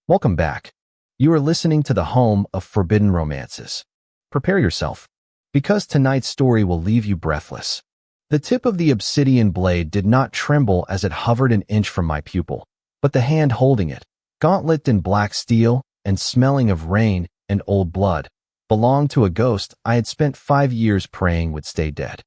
Welcome back. You are listening to the home of forbidden romances. Prepare yourself, because tonight's story will leave you breathless. The tip of the obsidian blade did not tremble as it hovered an inch from my pupil, but the hand holding it, gauntlet in black steel and smelling of rain and old blood, belonged to a ghost I had spent 5 years praying would stay dead.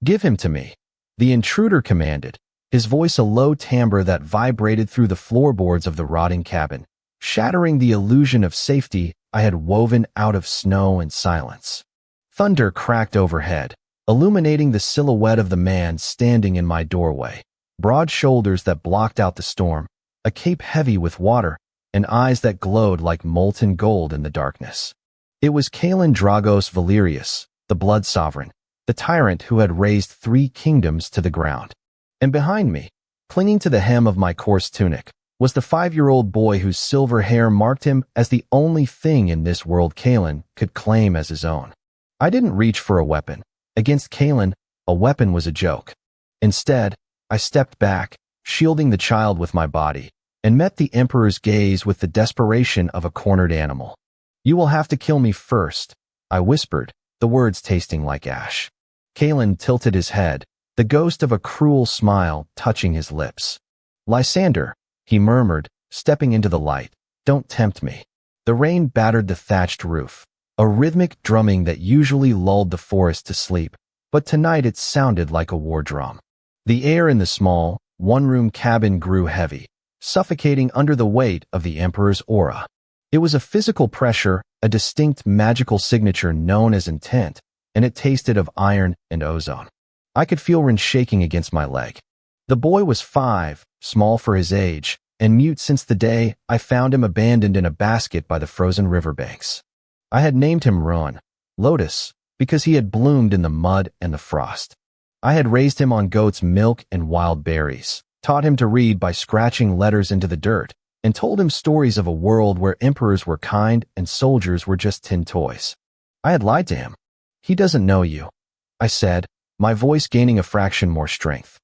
"Give him to me," the intruder commanded, his voice a low timbre that vibrated through the floorboards of the rotting cabin, shattering the illusion of safety I had woven out of snow and silence. Thunder cracked overhead, illuminating the silhouette of the man standing in my doorway, broad shoulders that blocked out the storm, a cape heavy with water, and eyes that glowed like molten gold in the darkness. It was Kalen Dragos Valerius, the blood sovereign, the tyrant who had razed 3 kingdoms to the ground. And behind me, clinging to the hem of my coarse tunic, was the 5-year-old boy whose silver hair marked him as the only thing in this world Kalen could claim as his own. I didn't reach for a weapon. Against Kalen, a weapon was a joke. Instead, I stepped back, shielding the child with my body, and met the Emperor's gaze with the desperation of a cornered animal. "You will have to kill me first," I whispered, the words tasting like ash. Kalen tilted his head, the ghost of a cruel smile touching his lips. "Lysander," he murmured, stepping into the light, "don't tempt me." The rain battered the thatched roof, a rhythmic drumming that usually lulled the forest to sleep, but tonight it sounded like a war drum. The air in the small, one-room cabin grew heavy, suffocating under the weight of the Emperor's aura. It was a physical pressure, a distinct magical signature known as intent, and it tasted of iron and ozone. I could feel Rin shaking against my leg. The boy was 5, small for his age, and mute since the day I found him abandoned in a basket by the frozen riverbanks. I had named him Ruan, Lotus, because he had bloomed in the mud and the frost. I had raised him on goat's milk and wild berries, taught him to read by scratching letters into the dirt, and told him stories of a world where emperors were kind and soldiers were just tin toys. I had lied to him. "He doesn't know you," I said, my voice gaining a fraction more strength.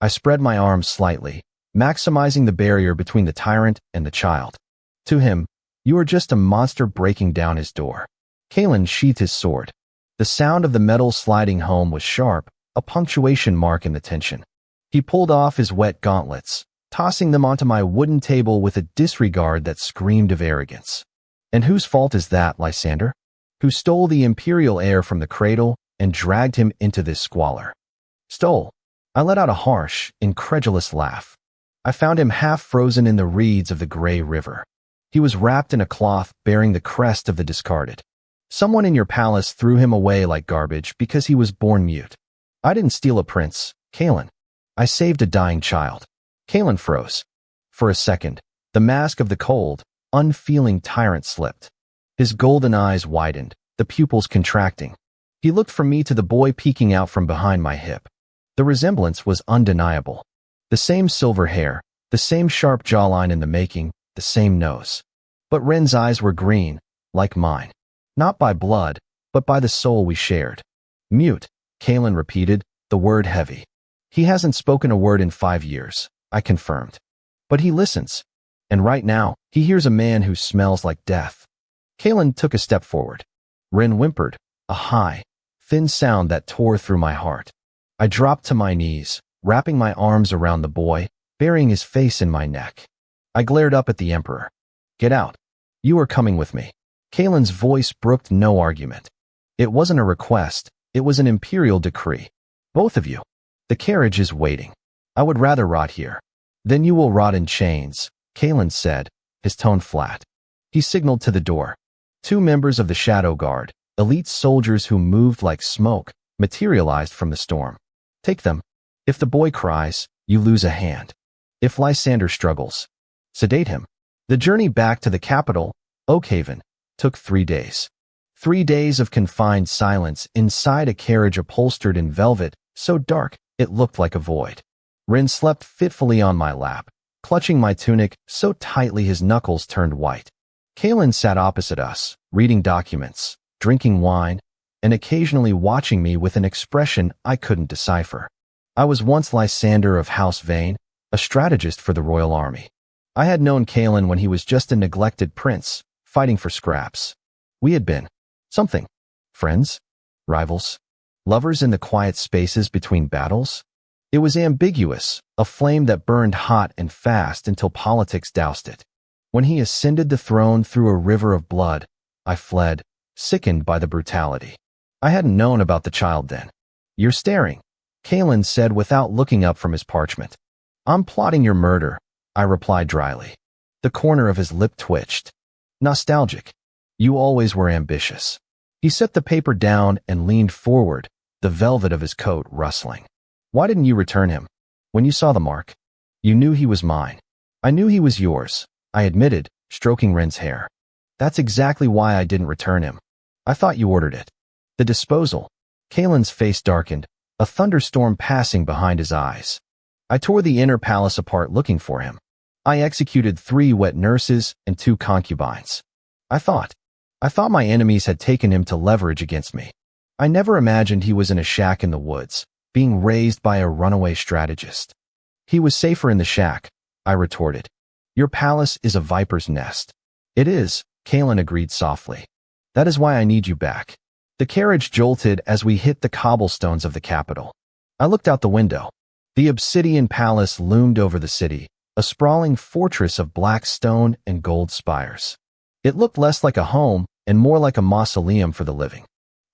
I spread my arms slightly, maximizing the barrier between the tyrant and the child. To him, "You are just a monster breaking down his door." Kalen sheathed his sword. The sound of the metal sliding home was sharp, a punctuation mark in the tension. He pulled off his wet gauntlets, tossing them onto my wooden table with a disregard that screamed of arrogance. "And whose fault is that, Lysander? Who stole the imperial heir from the cradle and dragged him into this squalor?" "Stole?" I let out a harsh, incredulous laugh. "I found him half frozen in the reeds of the gray river. He was wrapped in a cloth bearing the crest of the discarded. Someone in your palace threw him away like garbage because he was born mute. I didn't steal a prince, Kalen. I saved a dying child." Kalen froze. For a second, the mask of the cold, unfeeling tyrant slipped. His golden eyes widened, the pupils contracting. He looked from me to the boy peeking out from behind my hip. The resemblance was undeniable. The same silver hair, the same sharp jawline in the making, the same nose. But Ren's eyes were green, like mine. Not by blood, but by the soul we shared. "Mute," Kalen repeated, the word heavy. "He hasn't spoken a word in 5 years," I confirmed. "But he listens. And right now, he hears a man who smells like death." Kalen took a step forward. Ren whimpered, a high, thin sound that tore through my heart. I dropped to my knees, wrapping my arms around the boy, burying his face in my neck. I glared up at the Emperor. "Get out. You are coming with me." Kalen's voice brooked no argument. It wasn't a request, it was an imperial decree. "Both of you. The carriage is waiting. I would rather rot here." "Then you will rot in chains," Kalen said, his tone flat. He signaled to the door. 2 members of the Shadow Guard, elite soldiers who moved like smoke, materialized from the storm. "Take them. If the boy cries, you lose a hand. If Lysander struggles, sedate him." The journey back to the capital, Oakhaven, took 3 days. 3 days of confined silence inside a carriage upholstered in velvet, so dark it looked like a void. Ren slept fitfully on my lap, clutching my tunic so tightly his knuckles turned white. Kalen sat opposite us, reading documents, drinking wine, and occasionally watching me with an expression I couldn't decipher. I was once Lysander of House Vane, a strategist for the royal army. I had known Kalen when he was just a neglected prince, fighting for scraps. We had been something. Friends? Rivals? Lovers in the quiet spaces between battles? It was ambiguous, a flame that burned hot and fast until politics doused it. When he ascended the throne through a river of blood, I fled, sickened by the brutality. I hadn't known about the child then. You're staring, Kalen said without looking up from his parchment. I'm plotting your murder, I replied dryly. The corner of his lip twitched. Nostalgic. You always were ambitious. He set the paper down and leaned forward, the velvet of his coat rustling. Why didn't you return him? When you saw the mark, you knew he was mine. I knew he was yours, I admitted, stroking Ren's hair. That's exactly why I didn't return him. I thought you ordered it. The disposal. Kalen's face darkened, a thunderstorm passing behind his eyes. I tore the inner palace apart looking for him. I executed 3 wet nurses and 2 concubines. I thought my enemies had taken him to leverage against me. I never imagined he was in a shack in the woods, being raised by a runaway strategist. He was safer in the shack, I retorted. Your palace is a viper's nest. It is, Kalen agreed softly. That is why I need you back. The carriage jolted as we hit the cobblestones of the capital. I looked out the window. The obsidian palace loomed over the city, a sprawling fortress of black stone and gold spires. It looked less like a home and more like a mausoleum for the living.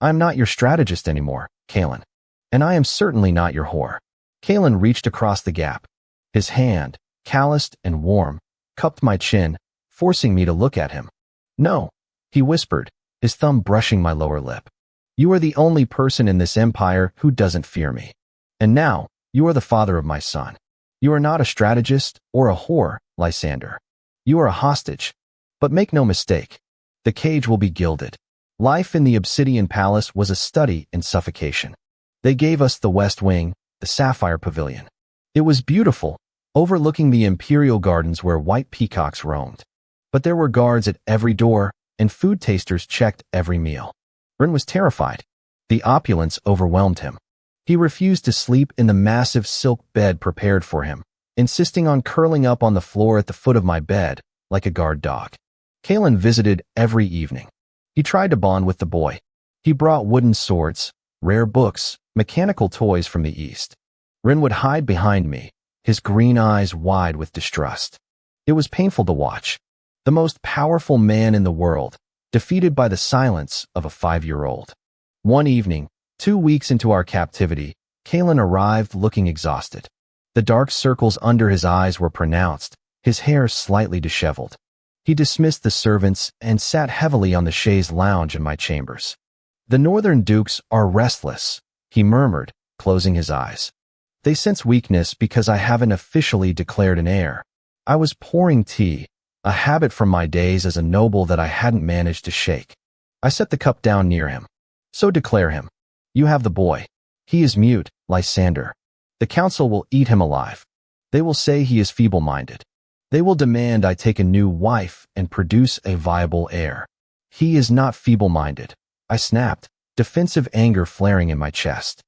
I'm not your strategist anymore, Kalen. And I am certainly not your whore. Kalen reached across the gap. His hand, calloused and warm, cupped my chin, forcing me to look at him. No, he whispered, his thumb brushing my lower lip. You are the only person in this empire who doesn't fear me. And now, you are the father of my son. You are not a strategist or a whore, Lysander. You are a hostage. But make no mistake, the cage will be gilded. Life in the Obsidian Palace was a study in suffocation. They gave us the West Wing, the Sapphire Pavilion. It was beautiful, overlooking the imperial gardens where white peacocks roamed. But there were guards at every door, and food tasters checked every meal. Ren was terrified. The opulence overwhelmed him. He refused to sleep in the massive silk bed prepared for him, insisting on curling up on the floor at the foot of my bed, like a guard dog. Kalen visited every evening. He tried to bond with the boy. He brought wooden swords, rare books, mechanical toys from the East. Ren would hide behind me, his green eyes wide with distrust. It was painful to watch. The most powerful man in the world, defeated by the silence of a 5-year-old. One evening, 2 weeks into our captivity, Kalen arrived looking exhausted. The dark circles under his eyes were pronounced, his hair slightly disheveled. He dismissed the servants and sat heavily on the chaise lounge in my chambers. The northern dukes are restless, he murmured, closing his eyes. They sense weakness because I haven't officially declared an heir. I was pouring tea, a habit from my days as a noble that I hadn't managed to shake. I set the cup down near him. So declare him. You have the boy. He is mute, Lysander. The council will eat him alive. They will say he is feeble-minded. They will demand I take a new wife and produce a viable heir. He is not feeble-minded, I snapped, defensive anger flaring in my chest.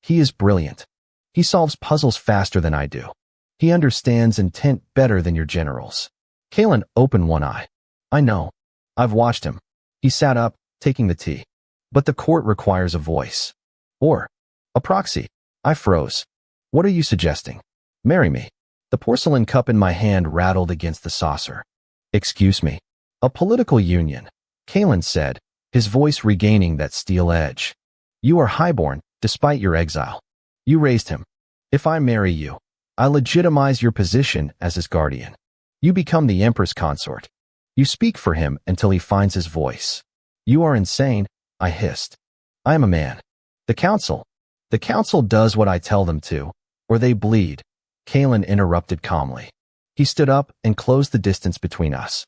He is brilliant. He solves puzzles faster than I do. He understands intent better than your generals. Kalen opened one eye. I know. I've watched him. He sat up, taking the tea. But the court requires a voice. Or a proxy. I froze. What are you suggesting? Marry me. The porcelain cup in my hand rattled against the saucer. Excuse me. A political union, Kalen said, his voice regaining that steel edge. You are highborn, despite your exile. You raised him. If I marry you, I legitimize your position as his guardian. You become the empress consort. You speak for him until he finds his voice. You are insane, I hissed. I am a man. The council does what I tell them to, or they bleed, Kalen interrupted calmly. He stood up and closed the distance between us.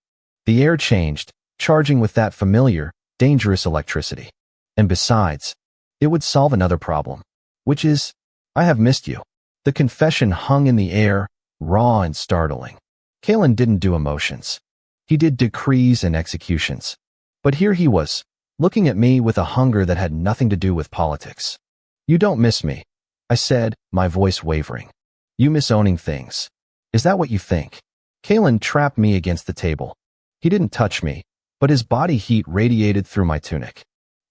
The air changed, charging with that familiar, dangerous electricity. And besides, it would solve another problem, which is, I have missed you. The confession hung in the air, raw and startling. Kalen didn't do emotions. He did decrees and executions. But here he was, looking at me with a hunger that had nothing to do with politics. You don't miss me, I said, my voice wavering. You miss owning things. Is that what you think? Kalen trapped me against the table. He didn't touch me, but his body heat radiated through my tunic.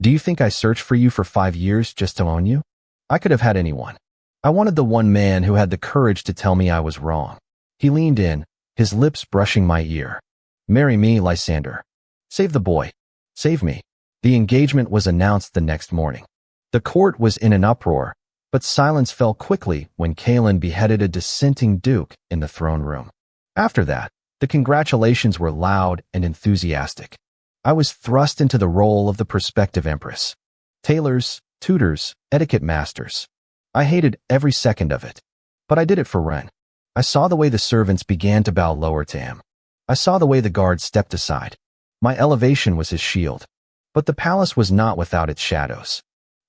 Do you think I searched for you for 5 years just to own you? I could have had anyone. I wanted the one man who had the courage to tell me I was wrong. He leaned in, his lips brushing my ear. Marry me, Lysander. Save the boy. Save me. The engagement was announced the next morning. The court was in an uproar, but silence fell quickly when Kalen beheaded a dissenting duke in the throne room. After that, the congratulations were loud and enthusiastic. I was thrust into the role of the prospective empress. Tailors, tutors, etiquette masters. I hated every second of it. But I did it for Ren. I saw the way the servants began to bow lower to him. I saw the way the guards stepped aside. My elevation was his shield. But the palace was not without its shadows.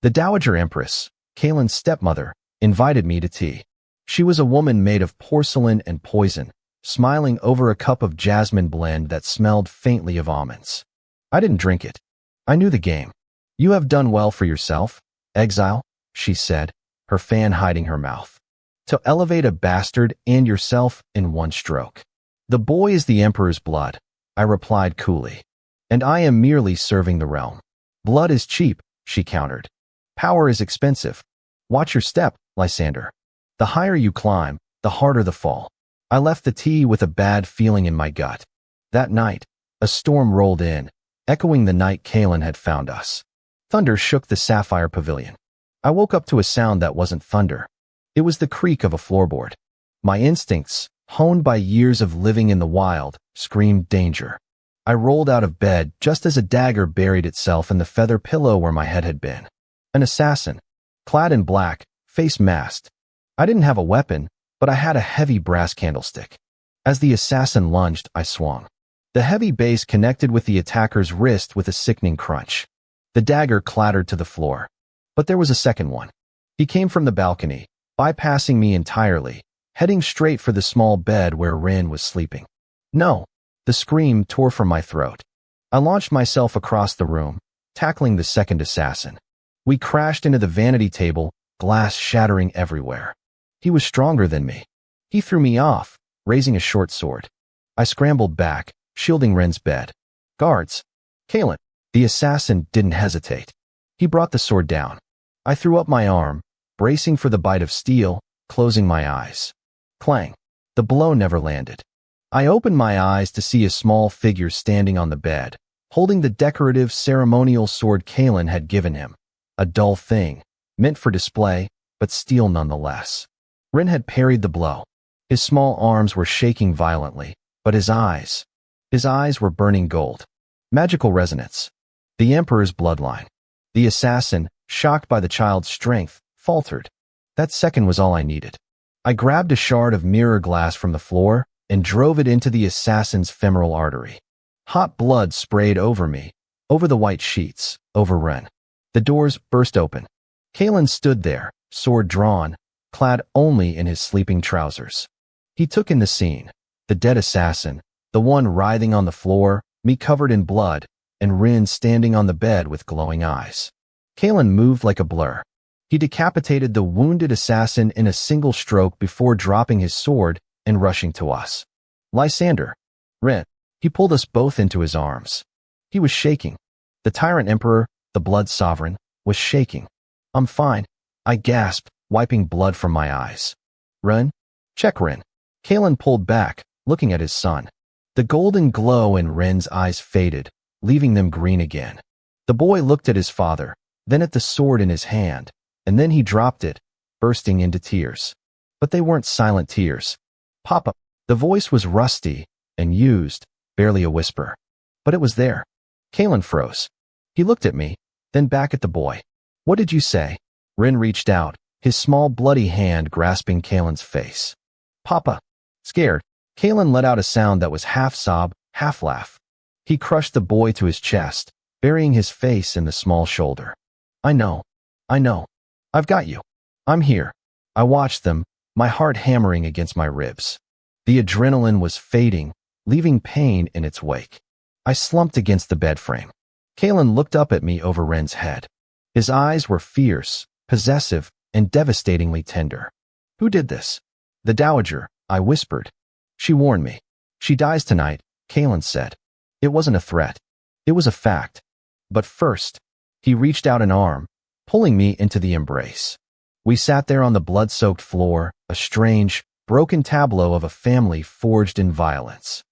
The Dowager Empress, Kalen's stepmother, invited me to tea. She was a woman made of porcelain and poison, smiling over a cup of jasmine blend that smelled faintly of almonds. I didn't drink it. I knew the game. You have done well for yourself, exile, she said, her fan hiding her mouth. To elevate a bastard and yourself in one stroke. The boy is the emperor's blood, I replied coolly. And I am merely serving the realm. Blood is cheap, she countered. Power is expensive. Watch your step, Lysander. The higher you climb, the harder the fall. I left the tea with a bad feeling in my gut. That night, a storm rolled in, echoing the night Kalen had found us. Thunder shook the sapphire pavilion. I woke up to a sound that wasn't thunder. It was the creak of a floorboard. My instincts, honed by years of living in the wild, screamed danger. I rolled out of bed just as a dagger buried itself in the feather pillow where my head had been. An assassin, clad in black, face masked. I didn't have a weapon, but I had a heavy brass candlestick. As the assassin lunged, I swung. The heavy base connected with the attacker's wrist with a sickening crunch. The dagger clattered to the floor. But there was a second one. He came from the balcony, bypassing me entirely, heading straight for the small bed where Rin was sleeping. No! The scream tore from my throat. I launched myself across the room, tackling the second assassin. We crashed into the vanity table, glass shattering everywhere. He was stronger than me. He threw me off, raising a short sword. I scrambled back, shielding Ren's bed. Guards! Kalen! The assassin didn't hesitate. He brought the sword down. I threw up my arm, bracing for the bite of steel, closing my eyes. Clang! The blow never landed. I opened my eyes to see a small figure standing on the bed, holding the decorative ceremonial sword Kalen had given him. A dull thing, meant for display, but steel nonetheless. Rin had parried the blow. His small arms were shaking violently, but his eyes were burning gold. Magical resonance. The Emperor's bloodline. The assassin, shocked by the child's strength, faltered. That second was all I needed. I grabbed a shard of mirror glass from the floor and drove it into the assassin's femoral artery. Hot blood sprayed over me, over the white sheets, over Ren. The doors burst open. Kalen stood there, sword drawn, clad only in his sleeping trousers. He took in the scene, the dead assassin, the one writhing on the floor, me covered in blood, and Rin standing on the bed with glowing eyes. Kalen moved like a blur. He decapitated the wounded assassin in a single stroke before dropping his sword and rushing to us. Lysander. Rin. He pulled us both into his arms. He was shaking. The tyrant emperor, the blood sovereign, was shaking. I'm fine, I gasped, wiping blood from my eyes. Rin? Check Rin. Kalen pulled back, looking at his son. The golden glow in Rin's eyes faded, leaving them green again. The boy looked at his father, then at the sword in his hand, and then he dropped it, bursting into tears. But they weren't silent tears. Papa. The voice was rusty and used, barely a whisper. But it was there. Kalen froze. He looked at me, then back at the boy. What did you say? Rin reached out, his small bloody hand grasping Kalen's face. Papa. Scared, Kalen let out a sound that was half sob, half laugh. He crushed the boy to his chest, burying his face in the small shoulder. I know. I've got you. I'm here. I watched them, my heart hammering against my ribs. The adrenaline was fading, leaving pain in its wake. I slumped against the bed frame. Kalen looked up at me over Ren's head. His eyes were fierce, possessive, and devastatingly tender. Who did this? The Dowager, I whispered. She warned me. She dies tonight, Kalen said. It wasn't a threat. It was a fact. But first, he reached out an arm, pulling me into the embrace. We sat there on the blood-soaked floor, a strange, broken tableau of a family forged in violence.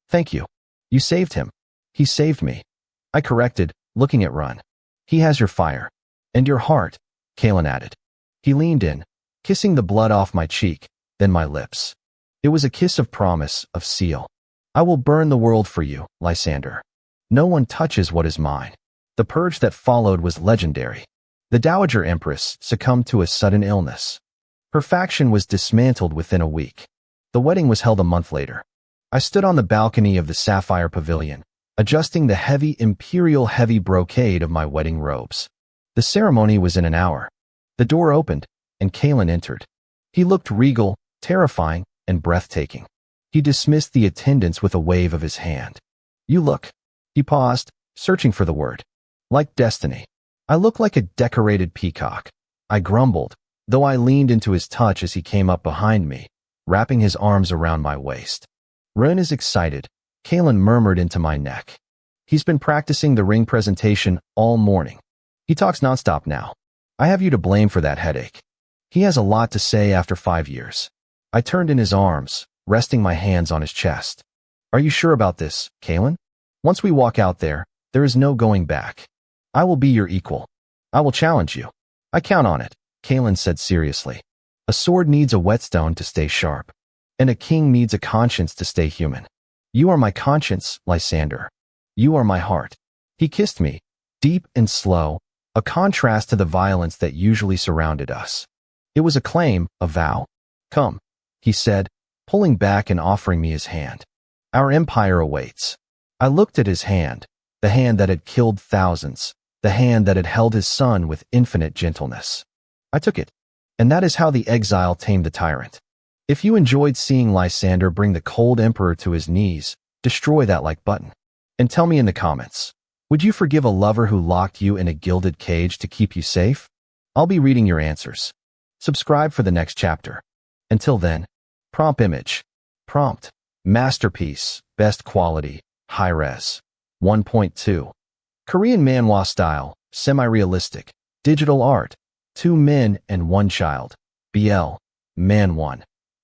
Thank you. You saved him. He saved me. I corrected, looking at Run. He has your fire. And your heart, Kalen added. He leaned in, kissing the blood off my cheek, then my lips. It was a kiss of promise, of seal. I will burn the world for you, Lysander. No one touches what is mine. The purge that followed was legendary. The Dowager Empress succumbed to a sudden illness. Her faction was dismantled within a week. The wedding was held a month later. I stood on the balcony of the Sapphire Pavilion, adjusting the heavy imperial heavy brocade of my wedding robes. The ceremony was in an hour. The door opened, and Kalen entered. He looked regal, terrifying, and breathtaking. He dismissed the attendants with a wave of his hand. You look. He paused, searching for the word. Like destiny. I look like a decorated peacock. I grumbled, though I leaned into his touch as he came up behind me, wrapping his arms around my waist. Ren is excited, Kalen murmured into my neck. He's been practicing the ring presentation all morning. He talks nonstop now. I have you to blame for that headache. He has a lot to say after 5 years. I turned in his arms, resting my hands on his chest. Are you sure about this, Kalen? Once we walk out there is no going back. I will be your equal. I will challenge you. I count on it, Kalen said seriously. A sword needs a whetstone to stay sharp. And a king needs a conscience to stay human. You are my conscience, Lysander. You are my heart. He kissed me, deep and slow, a contrast to the violence that usually surrounded us. It was a claim, a vow. Come, he said, pulling back and offering me his hand. Our empire awaits. I looked at his hand, the hand that had killed thousands, the hand that had held his son with infinite gentleness. I took it. And that is how the exile tamed the tyrant. If you enjoyed seeing Lysander bring the cold emperor to his knees, destroy that like button. And tell me in the comments, would you forgive a lover who locked you in a gilded cage to keep you safe? I'll be reading your answers. Subscribe for the next chapter. Until then, prompt image. Prompt. Masterpiece. Best quality. High res. 1.2. Korean manhwa style. Semi-realistic. Digital art. 2 men and 1 child. BL. Man 1.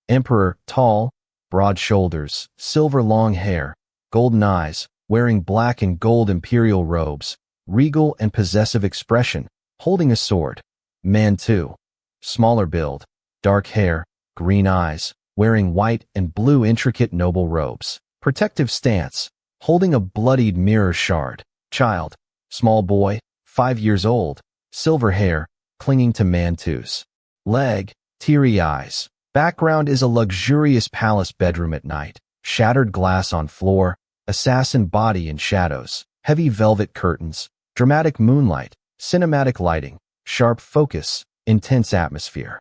Emperor, tall, broad shoulders, silver long hair, golden eyes, wearing black and gold imperial robes, regal and possessive expression, holding a sword. Man 2. Smaller build, dark hair, green eyes, wearing white and blue intricate noble robes. Protective stance, holding a bloodied mirror shard. Child, small boy, 5 years old, silver hair, clinging to Man 2's leg, teary eyes. Background is a luxurious palace bedroom at night, shattered glass on floor, assassin body in shadows, heavy velvet curtains, dramatic moonlight, cinematic lighting, sharp focus, intense atmosphere.